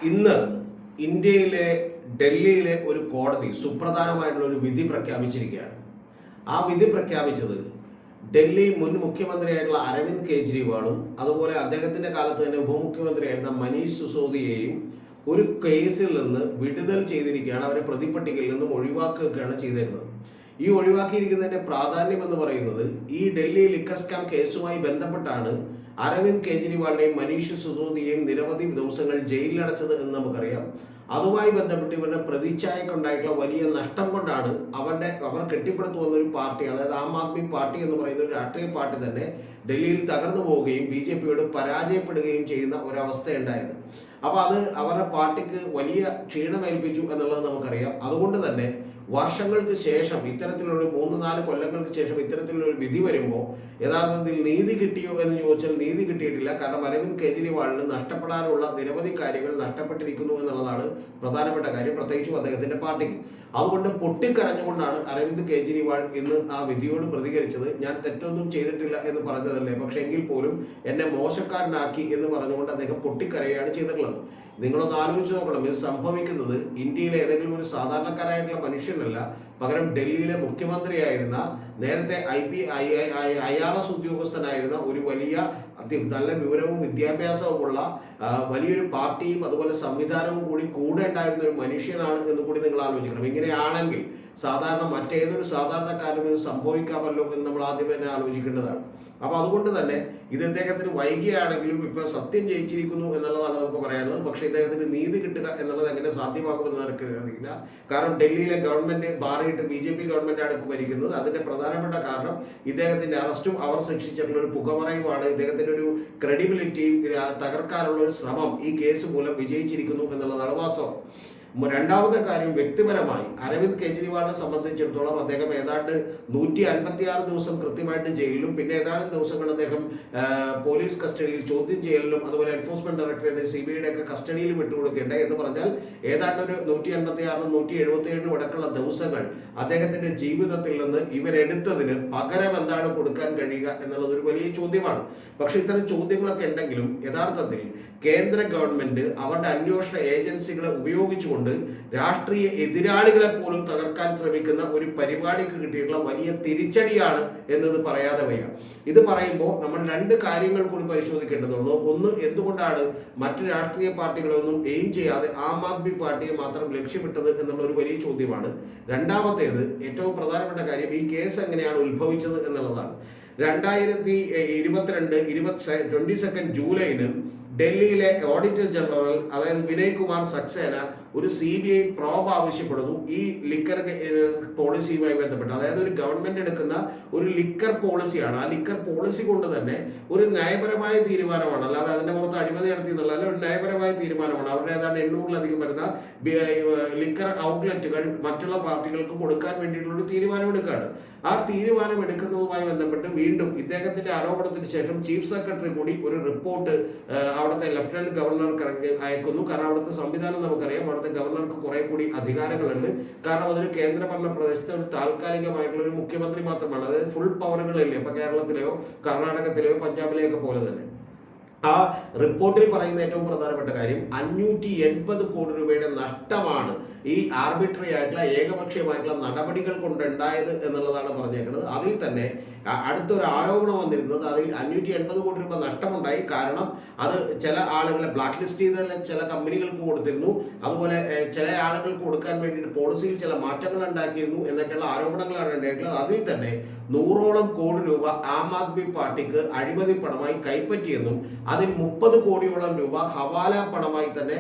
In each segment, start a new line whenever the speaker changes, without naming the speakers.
ഇന്ന് ഇന്ത്യയിലെ ഡൽഹിയിലെ ഒരു കോടതി സുപ്രധാനമായിട്ടുള്ള ഒരു വിധി പ്രഖ്യാപിച്ചിരിക്കുകയാണ്. ആ വിധി പ്രഖ്യാപിച്ചത് ഡൽഹി മുൻ മുഖ്യമന്ത്രിയായിട്ടുള്ള അരവിന്ദ് കെജ്രിവാളും അതുപോലെ അദ്ദേഹത്തിൻ്റെ കാലത്ത് തന്നെ ഉപമുഖ്യമന്ത്രിയായിരുന്ന മനീഷ് സിസോദിയയും ഒരു കേസിൽ നിന്ന് വിടുതൽ ചെയ്തിരിക്കുകയാണ്. അവരെ പ്രതിപട്ടികയിൽ നിന്നും ഒഴിവാക്കുകയാണ് ചെയ്തിരുന്നത്. ഈ ഒഴിവാക്കിയിരിക്കുന്നതിൻ്റെ പ്രാധാന്യം എന്ന് പറയുന്നത് ഈ ഡൽഹി ലിക്കർ സ്കാം കേസുമായി ബന്ധപ്പെട്ടാണ് അരവിന്ദ് കെജ്രിവാളിനെയും മനീഷ് സിസോദിയെയും നിരവധി ദിവസങ്ങൾ ജയിലിലടച്ചത് എന്ന് നമുക്കറിയാം. അതുമായി ബന്ധപ്പെട്ട് ഇവരുടെ പ്രതിച്ഛായക്കുണ്ടായിട്ടുള്ള വലിയ നഷ്ടം കൊണ്ടാണ് അവർ കെട്ടിപ്പടുത്തു വന്ന ഒരു പാർട്ടി, അതായത് ആം ആദ്മി പാർട്ടി എന്ന് പറയുന്ന ഒരു രാഷ്ട്രീയ പാർട്ടി തന്നെ ഡൽഹിയിൽ തകർന്നു പോവുകയും BJPയോട് പരാജയപ്പെടുകയും ചെയ്യുന്ന ഒരവസ്ഥയുണ്ടായത്. അപ്പോൾ അത് അവരുടെ പാർട്ടിക്ക് വലിയ ക്ഷീണമേൽപ്പിച്ചു എന്നുള്ളത് നമുക്കറിയാം. അതുകൊണ്ട് തന്നെ വർഷങ്ങൾക്ക് ശേഷം ഇത്തരത്തിലൊരു 3-4 കൊല്ലങ്ങൾക്ക് ശേഷം ഇത്തരത്തിലൊരു വിധി വരുമ്പോൾ യഥാർത്ഥത്തിൽ നീതി കിട്ടിയോ എന്ന് ചോദിച്ചാൽ നീതി കിട്ടിയിട്ടില്ല. കാരണം അരവിന്ദ് കെജ്രിവാളിന് നഷ്ടപ്പെടാനുള്ള നിരവധി കാര്യങ്ങൾ നഷ്ടപ്പെട്ടിരിക്കുന്നു എന്നുള്ളതാണ് പ്രധാനപ്പെട്ട കാര്യം, പ്രത്യേകിച്ചും അദ്ദേഹത്തിൻ്റെ പാർട്ടിക്ക്. അതുകൊണ്ട് പൊട്ടിക്കരഞ്ഞുകൊണ്ടാണ് അരവിന്ദ് കെജ്രിവാൾ ഇന്ന് ആ വിധിയോട് പ്രതികരിച്ചത്. ഞാൻ തെറ്റൊന്നും ചെയ്തിട്ടില്ല എന്ന് പറഞ്ഞതല്ലേ, പക്ഷേ എങ്കിൽ പോലും എന്നെ മോശക്കാരനാക്കി എന്ന് പറഞ്ഞുകൊണ്ട് അദ്ദേഹം പൊട്ടിക്കരയാണ് ചെയ്തിട്ടുള്ളത്. നിങ്ങളൊന്ന് ആലോചിച്ച് നോക്കണം, ഇത് സംഭവിക്കുന്നത് ഇന്ത്യയിലെ ഏതെങ്കിലും ഒരു സാധാരണക്കാരായിട്ടുള്ള മനുഷ്യനല്ല, പകരം ഡൽഹിയിലെ മുഖ്യമന്ത്രിയായിരുന്ന, നേരത്തെ IRS ഉദ്യോഗസ്ഥനായിരുന്ന, ഒരു വലിയ നല്ല വിവരവും വിദ്യാഭ്യാസവുമുള്ള വലിയൊരു പാർട്ടിയും അതുപോലെ സംവിധാനവും കൂടെ ഉണ്ടായിരുന്ന ഒരു മനുഷ്യനാണ് എന്ന് കൂടി നിങ്ങൾ ആലോചിക്കണം. ഇങ്ങനെയാണെങ്കിൽ സാധാരണ മറ്റേതൊരു സാധാരണക്കാരനും ഇത് സംഭവിക്കാമല്ലോ എന്ന് നമ്മൾ ആദ്യം തന്നെ ആലോചിക്കേണ്ടതാണ്. അപ്പോൾ അതുകൊണ്ട് തന്നെ ഇത് ഇദ്ദേഹത്തിന് വൈകിയാണെങ്കിലും ഇപ്പോൾ സത്യം ജയിച്ചിരിക്കുന്നു എന്നുള്ളതാണ് നമുക്ക് പറയാനുള്ളത്. പക്ഷേ ഇദ്ദേഹത്തിന് നീതി കിട്ടുക എന്നുള്ളത് എങ്ങനെ സാധ്യമാകുമെന്ന് എനിക്ക് അറിയില്ല. കാരണം ഡൽഹിയിലെ ഗവൺമെൻറ് മാറിയിട്ട് BJP ഗവൺമെൻറ്റാണ് ഇപ്പോൾ ഭരിക്കുന്നത്. അതിൻ്റെ പ്രധാനപ്പെട്ട കാരണം ഇദ്ദേഹത്തിൻ്റെ അറസ്റ്റും അവർ ശിക്ഷിച്ചിട്ടുള്ള ഒരു പുകമറയുമാണ്. ഇദ്ദേഹത്തിൻ്റെ ഒരു ക്രെഡിബിലിറ്റി തകർക്കാനുള്ള ഒരു ശ്രമം ഈ കേസ് മൂലം വിജയിച്ചിരിക്കുന്നു എന്നുള്ളതാണ് വാസ്തവം. രണ്ടാമത്തെ കാര്യം, വ്യക്തിപരമായി അരവിന്ദ് കെജ്രിവാളിനെ സംബന്ധിച്ചിടത്തോളം അദ്ദേഹം ഏതാണ്ട് 156 ദിവസം കൃത്യമായിട്ട് ജയിലിലും പിന്നെ ഏതാനും ദിവസങ്ങൾ അദ്ദേഹം പോലീസ് കസ്റ്റഡിയിൽ ചോദ്യം ചെയ്യലിലും അതുപോലെ എൻഫോഴ്സ്മെന്റ് ഡയറക്ടറേറ്റ് CBIയുടെ ഒക്കെ കസ്റ്റഡിയിലും വിട്ടുകൊടുക്കേണ്ട എന്ന് പറഞ്ഞാൽ ഏതാണ്ട് ഒരു 186-177 അടക്കമുള്ള ദിവസങ്ങൾ അദ്ദേഹത്തിന്റെ ജീവിതത്തിൽ നിന്ന് ഇവരെടുത്തതിന് പകരം എന്താണ് കൊടുക്കാൻ കഴിയുക എന്നുള്ളത് ഒരു വലിയ ചോദ്യമാണ്. പക്ഷെ ഇത്തരം ചോദ്യങ്ങളൊക്കെ ഉണ്ടെങ്കിലും യഥാർത്ഥത്തിൽ കേന്ദ്ര ഗവൺമെന്റ് അവരുടെ അന്വേഷണ ഏജൻസികളെ ഉപയോഗിച്ചുകൊണ്ട് രാഷ്ട്രീയ എതിരാളികളെ പോലും തകർക്കാൻ ശ്രമിക്കുന്ന ഒരു പരിപാടിക്ക് കിട്ടിയിട്ടുള്ള വലിയ തിരിച്ചടിയാണ് എന്നത് പറയാതെ വയ്യ. ഇത് പറയുമ്പോൾ നമ്മൾ 2 കാര്യങ്ങൾ കൂടി പരിശോധിക്കേണ്ടതുള്ളൂ. ഒന്ന്, എന്തുകൊണ്ടാണ് മറ്റു രാഷ്ട്രീയ പാർട്ടികളൊന്നും എയിം ചെയ്യാതെ ആം ആദ്മി പാർട്ടിയെ മാത്രം ലക്ഷ്യമിട്ടത് എന്നുള്ള ഒരു വലിയ ചോദ്യമാണ്. രണ്ടാമത്തേത്, ഏറ്റവും പ്രധാനപ്പെട്ട കാര്യം, ഈ കേസ് എങ്ങനെയാണ് ഉത്ഭവിച്ചത് എന്നുള്ളതാണ്. 2022 22 ജൂലൈന് ഡൽഹിയിലെ ഓഡിറ്റർ ജനറൽ, അതായത് വിനയ് കുമാർ സക്സേന, ഒരു CBI പ്രോബ് ആവശ്യപ്പെടുന്നു ഈ ലിക്കർ പോളിസിയുമായി ബന്ധപ്പെട്ട്. അതായത് ഒരു ഗവൺമെന്റ് എടുക്കുന്ന ഒരു ലിക്കർ പോളിസിയാണ്. ആ ലിക്കർ പോളിസി കൊണ്ട് തന്നെ ഒരു നയപരമായ തീരുമാനമാണ്, അല്ലാതെ അതിന്റെ പുറത്ത് അഴിമതി നടത്തി എന്നുള്ള ഒരു നയപരമായ തീരുമാനമാണ്. അവരുടെ ഏതാണ്ട് 800-ലധികം വരുന്ന ലിക്കർ ഔട്ട്ലെറ്റുകൾ മറ്റുള്ള പാർട്ടികൾക്ക് കൊടുക്കാൻ വേണ്ടിയിട്ടുള്ള ഒരു തീരുമാനമെടുക്കുകയാണ്. ആ തീരുമാനം എടുക്കുന്നതുമായി ബന്ധപ്പെട്ട് വീണ്ടും ഇദ്ദേഹത്തിന്റെ ആരോപണത്തിന് ശേഷം ചീഫ് സെക്രട്ടറി കൂടി ഒരു റിപ്പോർട്ട് അവിടുത്തെ ലഫ്റ്റനന്റ് ഗവർണർക്ക് അയക്കുന്നു. കാരണം അവിടുത്തെ സംവിധാനം നമുക്കറിയാം, അവിടുത്തെ ഗവർണർക്ക് കുറെ കൂടി അധികാരങ്ങളുണ്ട്. കാരണം അതൊരു കേന്ദ്രഭരണ പ്രദേശത്തെ ഒരു താൽക്കാലികമായിട്ടുള്ള ഒരു മുഖ്യമന്ത്രി മാത്രമാണ്. അതായത് ഫുൾ പവറുകളില്ലേ ഇപ്പൊ കേരളത്തിലെയോ കർണാടകത്തിലെയോ പഞ്ചാബിലെയോ ഒക്കെ പോലെ തന്നെ. ആ റിപ്പോർട്ടിൽ പറയുന്ന ഏറ്റവും പ്രധാനപ്പെട്ട കാര്യം 580 കോടി രൂപയുടെ നഷ്ടമാണ് ഈ ആർബിട്രറി ആയിട്ടുള്ള ഏകപക്ഷീയമായിട്ടുള്ള നടപടികൾ കൊണ്ടുണ്ടായത് എന്നുള്ളതാണ് പറഞ്ഞേക്കുന്നത്. അതിൽ തന്നെ അടുത്തൊരു ആരോപണം വന്നിരുന്നത് അതിൽ 580 കോടി രൂപ നഷ്ടമുണ്ടായി. കാരണം അത് ചില ആളുകളെ ബ്ലാക്ക് ലിസ്റ്റ് ചെയ്ത ചില കമ്പനികൾക്ക് കൊടുത്തിരുന്നു, അതുപോലെ ചില ആളുകൾക്ക് കൊടുക്കാൻ വേണ്ടിയിട്ട് പോളിസിയിൽ ചില മാറ്റങ്ങൾ ഉണ്ടാക്കിയിരുന്നു എന്നൊക്കെയുള്ള ആരോപണങ്ങളാണ് ഉണ്ടായിട്ടുള്ളത്. അതിൽ തന്നെ 100ഓളം കോടി രൂപ ആം ആദ്മി പാർട്ടിക്ക് അഴിമതി പണമായി കൈപ്പറ്റിയെന്നും അതിൽ 30 കോടിയോളം രൂപ ഹവാല പണമായി തന്നെ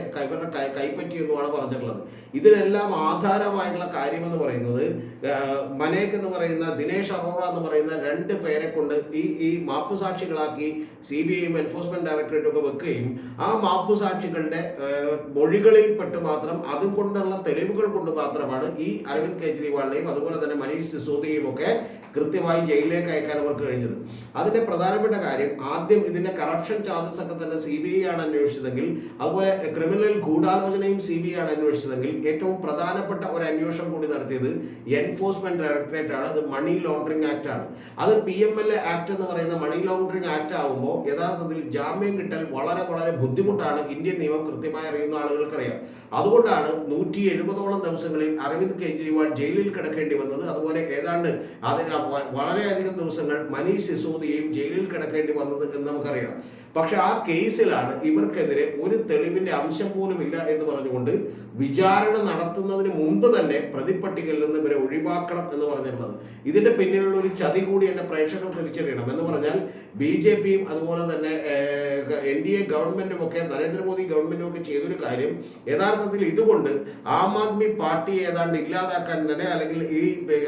കൈപ്പറ്റിയെന്നുമാണ് പറഞ്ഞിട്ടുള്ളത്. ഇതിനെല്ലാം ആധാരമായിട്ടുള്ള കാര്യമെന്ന് പറയുന്നത് മനേക് എന്ന് പറയുന്ന ദിനേശ് അറോറ എന്ന് പറയുന്ന 2 പേരെ കൊണ്ട് ഈ മാപ്പുസാക്ഷികളാക്കി CBIയും എൻഫോഴ്സ്മെന്റ് ഡയറക്ടറേറ്റും ഒക്കെ വെക്കുകയും ആ മാപ്പുസാക്ഷികളുടെ മൊഴികളിൽ പെട്ട് മാത്രം അതും കൊണ്ടുള്ള തെളിവുകൾ കൊണ്ട് മാത്രമാണ് ഈ അരവിന്ദ് കെജ്രിവാളിനെയും അതുപോലെ തന്നെ മനീഷ് സിസോദിയെയും ഒക്കെ കൃത്യമായി ജയിലിലേക്ക് അയക്കാൻ അവർക്ക് കഴിഞ്ഞത്. അതിന്റെ പ്രധാനപ്പെട്ട കാര്യം, ആദ്യം ഇതിന്റെ കറപ്ഷൻ ചാർജസ് ഒക്കെ തന്നെ CBI ആണ് അന്വേഷിച്ചതെങ്കിൽ, അതുപോലെ ക്രിമിനൽ ഗൂഢാലോചനയും CBI ആണ് അന്വേഷിച്ചതെങ്കിൽ, ഏറ്റവും പ്രധാനപ്പെട്ട ഒരു അന്വേഷണം കൂടി നടത്തിയത് എൻഫോഴ്സ്മെന്റ് ഡയറക്ടറേറ്റ് ആണ്. അത് മണി ലോണ്ടറിംഗ് ആക്ട് ആണ്. അത് PMLA ആക്ട് എന്ന് പറയുന്ന മണി ലോണ്ടറിങ് ആക്ട് ആകുമ്പോൾ യഥാർത്ഥത്തിൽ ജാമ്യം കിട്ടൽ വളരെ വളരെ ബുദ്ധിമുട്ടാണ്. ഇന്ത്യൻ നിയമം കൃത്യമായി അറിയുന്ന ആളുകൾക്കറിയാം. അതുകൊണ്ടാണ് 170ഓളം ദിവസങ്ങളിൽ അരവിന്ദ് കെജ്രിവാൾ ജയിലിൽ കിടക്കേണ്ടി വന്നത്. അതുപോലെ ഏതാണ്ട് അതിന് വളരെയധികം ദിവസങ്ങൾ മനീഷ് സിസോദിയയും ജയിലിൽ കിടക്കേണ്ടി വന്നത് എന്ന് നമുക്കറിയണം. പക്ഷെ ആ കേസിലാണ് ഇവർക്കെതിരെ ഒരു തെളിവിന്റെ അംശം പോലും ഇല്ല എന്ന് പറഞ്ഞുകൊണ്ട് വിചാരണ നടത്തുന്നതിന് മുമ്പ് തന്നെ പ്രതിപ്പട്ടികയിൽ നിന്ന് ഇവരെ ഒഴിവാക്കണം എന്ന് പറഞ്ഞിട്ടുള്ളത്. ഇതിന്റെ പിന്നിലുള്ള ഒരു ചതി കൂടി എന്റെ പ്രേക്ഷകർ തിരിച്ചറിയണം. എന്ന് പറഞ്ഞാൽ BJPയും അതുപോലെ തന്നെ NDA ഗവൺമെന്റും ഒക്കെ നരേന്ദ്രമോദി ഗവൺമെന്റും ഒക്കെ ചെയ്തൊരു കാര്യം, യഥാർത്ഥത്തിൽ ഇതുകൊണ്ട് ആം ആദ്മി പാർട്ടിയെ ഏതാണ്ട് ഇല്ലാതാക്കാൻ തന്നെ, അല്ലെങ്കിൽ ഈ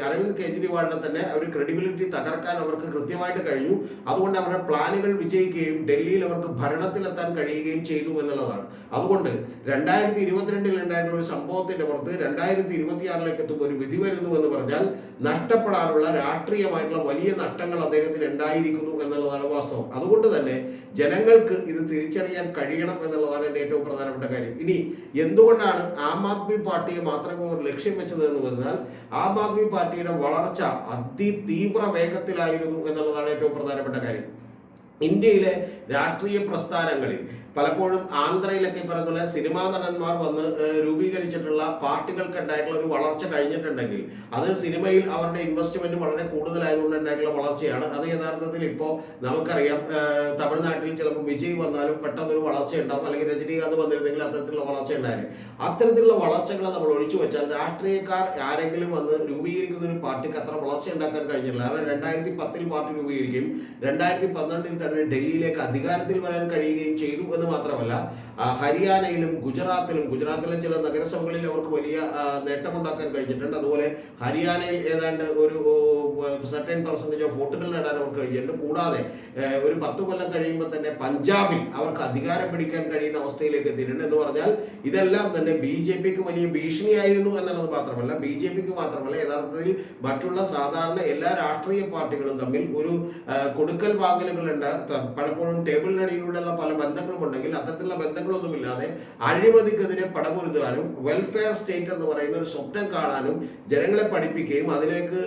അരവിന്ദ് കെജ്രിവാളിനെ തന്നെ ഒരു ക്രെഡിബിലിറ്റി തകർക്കാൻ അവർക്ക് കൃത്യമായിട്ട് കഴിഞ്ഞു. അതുകൊണ്ട് അവരുടെ പ്ലാനുകൾ വിജയിക്കുകയും ഡൽഹിയിൽ അവർക്ക് ഭരണത്തിലെത്താൻ കഴിയുകയും ചെയ്തു എന്നുള്ളതാണ്. അതുകൊണ്ട് 2022 ഉണ്ടായിട്ടുള്ള ഒരു സംഭവത്തിന്റെ പുറത്ത് 2026 എത്തുമ്പോൾ ഒരു വിധി വരുന്നു എന്ന് പറഞ്ഞാൽ നഷ്ടപ്പെടാനുള്ള രാഷ്ട്രീയമായിട്ടുള്ള വലിയ നഷ്ടങ്ങൾ അദ്ദേഹത്തിന് ഉണ്ടായിരിക്കുന്നു എന്നുള്ളതാണ് വാസ്തവം. അതുകൊണ്ട് തന്നെ ജനങ്ങൾക്ക് ഇത് തിരിച്ചറിയാൻ കഴിയണം എന്നുള്ളതാണ് എൻ്റെ ഏറ്റവും പ്രധാനപ്പെട്ട കാര്യം. ഇനി എന്തുകൊണ്ടാണ് ആം ആദ്മി പാർട്ടിയെ മാത്രമേ അവർ ലക്ഷ്യം വെച്ചത് എന്ന് പറഞ്ഞാൽ ആം ആദ്മി പാർട്ടിയുടെ വളർച്ച അതിതീവ്ര വേഗത്തിലായിരുന്നു എന്നുള്ളതാണ് ഏറ്റവും പ്രധാനപ്പെട്ട കാര്യം. ഇന്ത്യയിലെ രാഷ്ട്രീയ പ്രസ്ഥാനങ്ങളിൽ പലപ്പോഴും ആന്ധ്രയിലൊക്കെ പറയുന്ന പോലെ സിനിമാ നടന്മാർ വന്ന് രൂപീകരിച്ചിട്ടുള്ള പാർട്ടികൾക്ക് ഉണ്ടായിട്ടുള്ള ഒരു വളർച്ച കഴിഞ്ഞിട്ടുണ്ടെങ്കിൽ അത് സിനിമയിൽ അവരുടെ ഇൻവെസ്റ്റ്മെന്റ് വളരെ കൂടുതലായതുകൊണ്ട് ഉണ്ടായിട്ടുള്ള വളർച്ചയാണ്. അത് യഥാർത്ഥത്തിൽ ഇപ്പോൾ നമുക്കറിയാം, തമിഴ്നാട്ടിൽ ചിലപ്പോൾ വിജയ് വന്നാലും പെട്ടെന്നൊരു വളർച്ച ഉണ്ടാവും, അല്ലെങ്കിൽ രജനീകാന്ത് വന്നിരുന്നെങ്കിൽ അത്തരത്തിലുള്ള വളർച്ച ഉണ്ടായിരുന്നു. അത്തരത്തിലുള്ള വളർച്ചകളെ നമ്മൾ ഒഴിച്ചു വെച്ചാൽ രാഷ്ട്രീയക്കാർ ആരെങ്കിലും വന്ന് രൂപീകരിക്കുന്ന ഒരു പാർട്ടിക്ക് അത്ര വളർച്ച ഉണ്ടാക്കാൻ കഴിഞ്ഞില്ല. കാരണം 2010 പാർട്ടി രൂപീകരിക്കുകയും 2012 തന്നെ ഡൽഹിയിലേക്ക് അധികാരത്തിൽ വരാൻ കഴിയുകയും ചെയ്തു എന്ന് മാത്രമല്ല, ഹരിയാനയിലും ഗുജറാത്തിലെ ചില നഗരസഭകളിൽ അവർക്ക് വലിയ നേട്ടമുണ്ടാക്കാൻ കഴിഞ്ഞിട്ടുണ്ട്. അതുപോലെ ഹരിയാനയിൽ ഏതാണ്ട് ഒരു സർട്ടൻ പെർസെൻറ്റേജ് ഓഫ് വോട്ടുകൾ നേടാൻ അവർക്ക് കഴിഞ്ഞിട്ടുണ്ട്. കൂടാതെ ഒരു 10 കൊല്ലം കഴിയുമ്പോൾ തന്നെ പഞ്ചാബിൽ അവർക്ക് അധികാരം പിടിക്കാൻ കഴിയുന്ന അവസ്ഥയിലേക്ക് എത്തിയിട്ടുണ്ട്. എന്ന് പറഞ്ഞാൽ ഇതെല്ലാം തന്നെ BJPക്ക് വലിയ ഭീഷണിയായിരുന്നു എന്നുള്ളത് മാത്രമല്ല, BJPക്ക് മാത്രമല്ല യഥാർത്ഥത്തിൽ മറ്റുള്ള സാധാരണ എല്ലാ രാഷ്ട്രീയ പാർട്ടികളും തമ്മിൽ ഒരു കൊടുക്കൽ വാങ്ങലുകളുണ്ട്. പലപ്പോഴും ടേബിളിനടിയിലുള്ള പല ബന്ധങ്ങളും ഉണ്ടെങ്കിൽ അത്തരത്തിലുള്ള ബന്ധങ്ങളൊന്നുമില്ലാതെ അഴിമതിക്കെതിരെ പടപൊരുതാനും വെൽഫെയർ സ്റ്റേറ്റ് എന്ന് പറയുന്ന ഒരു സ്വപ്നം കാണാനും ജനങ്ങളെ പഠിപ്പിക്കുകയും അതിലേക്ക്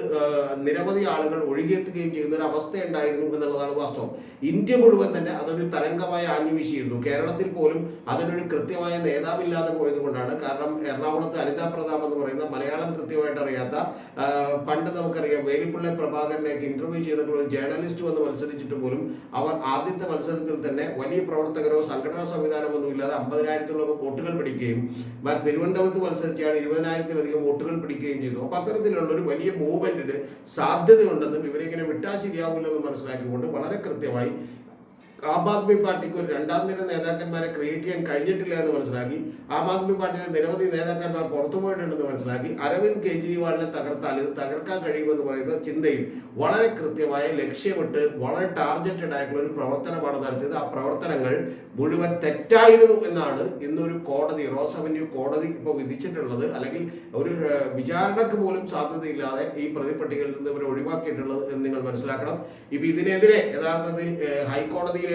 നിരവധി ആളുകൾ ഒഴുകിയെത്തുകയും ചെയ്യുന്ന ഒരു അവസ്ഥ ഉണ്ടായിരുന്നു എന്നുള്ളതാണ് വാസ്തവം. ഇന്ത്യ മുഴുവൻ തന്നെ അതൊരു തരംഗമായി ആഞ്ഞുവീശിയിരുന്നു. കേരളത്തിൽ പോലും അതിനൊരു കൃത്യമായ നേതാവില്ലാതെ പോയത് കൊണ്ടാണ്. കാരണം എറണാകുളത്ത് അനിതാ പ്രതാപ് എന്ന് പറയുന്ന മലയാളം കൃത്യമായിട്ട് അറിയാത്ത, പണ്ട് നമുക്കറിയാം വേലിപ്പിള്ളി പ്രഭാകരനെയൊക്കെ ഇന്റർവ്യൂ ചെയ്തപ്പോൾ ഒരു ജേർണലിസ്റ്റ് വന്ന് മത്സരിച്ചിട്ട് പോലും അവർ ആദ്യത്തെ മത്സരത്തിൽ തന്നെ വലിയ പ്രവർത്തകരോ സംഘടനാ സംവിധാനമൊന്നും ഇല്ലാതെ 50,000 വോട്ടുകൾ പിടിക്കുകയും തിരുവനന്തപുരത്ത് മത്സരിച്ചാണ് 20,000-ലധികം വോട്ടുകൾ പിടിക്കുകയും ചെയ്തു. അപ്പൊ അത്തരത്തിലുള്ള ഒരു വലിയ മൂവ്മെന്റിന് സാധ്യതയുണ്ടെന്നും ഇവരിങ്ങനെ വിട്ടാൽ ശരിയാവില്ലെന്നും മനസ്സിലാക്കിക്കൊണ്ട് വളരെ കൃത്യമായി ആം ആദ്മി പാർട്ടിക്ക് ഒരു രണ്ടാം നിര നേതാക്കന്മാരെ ക്രിയേറ്റ് ചെയ്യാൻ കഴിഞ്ഞിട്ടില്ല എന്ന് മനസ്സിലാക്കി, ആം ആദ്മി പാർട്ടിയിലെ നിരവധി നേതാക്കന്മാർ പുറത്തുപോയിട്ടുണ്ടെന്ന് മനസ്സിലാക്കി, അരവിന്ദ് കെജ്രിവാളിനെ തകർത്താൽ ഇത് തകർക്കാൻ കഴിയുമെന്ന് പറയുന്ന ചിന്തയിൽ വളരെ കൃത്യമായ ലക്ഷ്യമിട്ട് വളരെ ടാർഗറ്റഡ് ആയിട്ടുള്ള ഒരു പ്രവർത്തനമാണ് നടത്തിയത്. ആ പ്രവർത്തനങ്ങൾ മുഴുവൻ തെറ്റായിരുന്നു എന്നാണ് ഇന്നൊരു കോടതി, റോസ് അവന്യൂ കോടതി ഇപ്പോൾ വിധിച്ചിട്ടുള്ളത്. അല്ലെങ്കിൽ ഒരു വിചാരണക്ക് പോലും സാധ്യതയില്ലാതെ ഈ പ്രതിപട്ടികയിൽ നിന്ന് ഇവരെ ഒഴിവാക്കിയിട്ടുള്ളത് എന്ന് നിങ്ങൾ മനസ്സിലാക്കണം. ഇപ്പൊ ഇതിനെതിരെ യഥാർത്ഥത്തിൽ ഹൈക്കോടതിയിൽ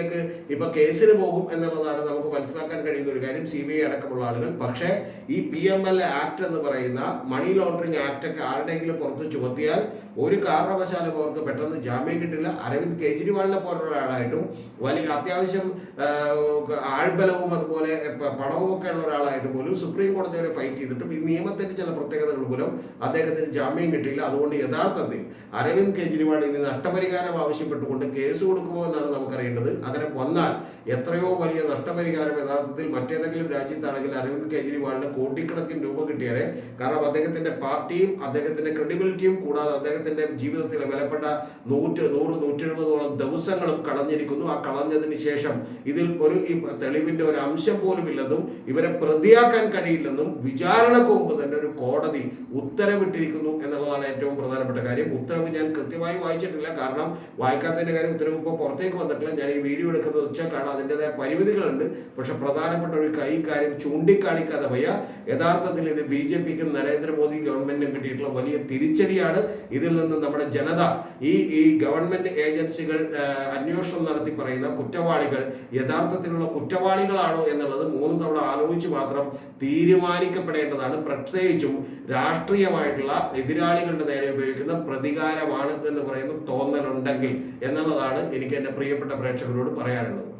ഇപ്പൊ കേസിന് പോകും എന്നുള്ളതാണ് നമുക്ക് മനസ്സിലാക്കാൻ കഴിയുന്ന ഒരു കാര്യം, CBI അടക്കമുള്ള ആളുകൾ. പക്ഷേ ഈ PMLA ആക്ട് എന്ന് പറയുന്ന മണി ലോണ്ടറിങ് ആക്ട് ഒക്കെ ആരുടെയെങ്കിലും പുറത്ത് ചുമത്തിയാൽ ഒരു കാരണവശാലും അവർക്ക് പെട്ടെന്ന് ജാമ്യം കിട്ടില്ല. അരവിന്ദ് കെജ്രിവാളിനെ പോലുള്ള ആളായിട്ടും വലിയ അത്യാവശ്യം ആൾബലവും അതുപോലെ പണവും ഒക്കെ ഉള്ള ഒരാളായിട്ട് പോലും സുപ്രീം കോടതി വരെ ഫൈറ്റ് ചെയ്തിട്ടും ഈ നിയമത്തിന്റെ ചില പ്രത്യേകതകൾ മൂലം അദ്ദേഹത്തിന് ജാമ്യം കിട്ടിയില്ല. അതുകൊണ്ട് യഥാർത്ഥത്തിൽ അരവിന്ദ് കെജ്രിവാൾ ഇനി നഷ്ടപരിഹാരം ആവശ്യപ്പെട്ടുകൊണ്ട് കേസ് കൊടുക്കുമോ എന്നാണ് നമുക്കറിയേണ്ടത്. അങ്ങനെ വന്നാൽ എത്രയോ വലിയ നഷ്ടപരിഹാരം യഥാർത്ഥത്തിൽ മറ്റേതെങ്കിലും രാജ്യത്താണെങ്കിൽ അരവിന്ദ് കെജ്രിവാളിന് കോടിക്കണക്കിന് രൂപ കിട്ടിയാലേ. കാരണം അദ്ദേഹത്തിന്റെ പാർട്ടിയും അദ്ദേഹത്തിന്റെ ക്രെഡിബിലിറ്റിയും കൂടാതെ അദ്ദേഹത്തിന്റെ ജീവിതത്തിലെ വിലപ്പെട്ട 100-170ഓളം ദിവസങ്ങളും കളഞ്ഞിരിക്കുന്നു. ആ കളഞ്ഞതിന് ശേഷം ഇതിൽ ഒരു തെളിവിന്റെ ഒരു അംശം പോലും ഇല്ലെന്നും ഇവരെ പ്രതിയാക്കാൻ കഴിയില്ലെന്നും വിചാരണക്ക് മുമ്പ് തന്നെ ഒരു കോടതി ഉത്തരവിട്ടിരിക്കുന്നു എന്നുള്ളതാണ് ഏറ്റവും പ്രധാനപ്പെട്ട കാര്യം. ഉത്തരവ് ഞാൻ കൃത്യമായി വായിച്ചിട്ടില്ല, കാരണം വായിക്കാത്തതിന്റെ കാര്യം ഉത്തരവ് ഇപ്പോൾ പുറത്തേക്ക് വന്നിട്ടില്ല. ഞാൻ ഈ വീഡിയോ എടുക്കുന്നത് ഉച്ചക്കാണ്. അതിൻ്റെതായ പരിമിതികളുണ്ട്. പക്ഷെ പ്രധാനപ്പെട്ട ഒരു കാര്യം ചൂണ്ടിക്കാണിക്കാതെ വയ്യ. യഥാർത്ഥത്തിൽ ഇത് BJPക്കും നരേന്ദ്രമോദി ഗവൺമെന്റിനും കിട്ടിയിട്ടുള്ള വലിയ തിരിച്ചടിയാണ്. ഇതിൽ നിന്ന് നമ്മുടെ ജനത ഈ ഗവൺമെന്റ് ഏജൻസികൾ അന്വേഷണം നടത്തി പറയുന്ന കുറ്റവാളികൾ യഥാർത്ഥത്തിലുള്ള കുറ്റവാളികളാണോ എന്നുള്ളത് 3 തവണ ആലോചിച്ച് മാത്രം തീരുമാനിക്കപ്പെടേണ്ടതാണ്. പ്രത്യേകിച്ചും രാഷ്ട്രീയമായിട്ടുള്ള എതിരാളികളുടെ നേരെ ഉപയോഗിക്കുന്ന പ്രതികാരമാണ് എന്ന് പറയുന്ന തോന്നലുണ്ടെങ്കിൽ എന്നുള്ളതാണ് എനിക്ക് എൻ്റെ പ്രിയപ്പെട്ട പ്രേക്ഷകരോട് പറയാനുള്ളത്.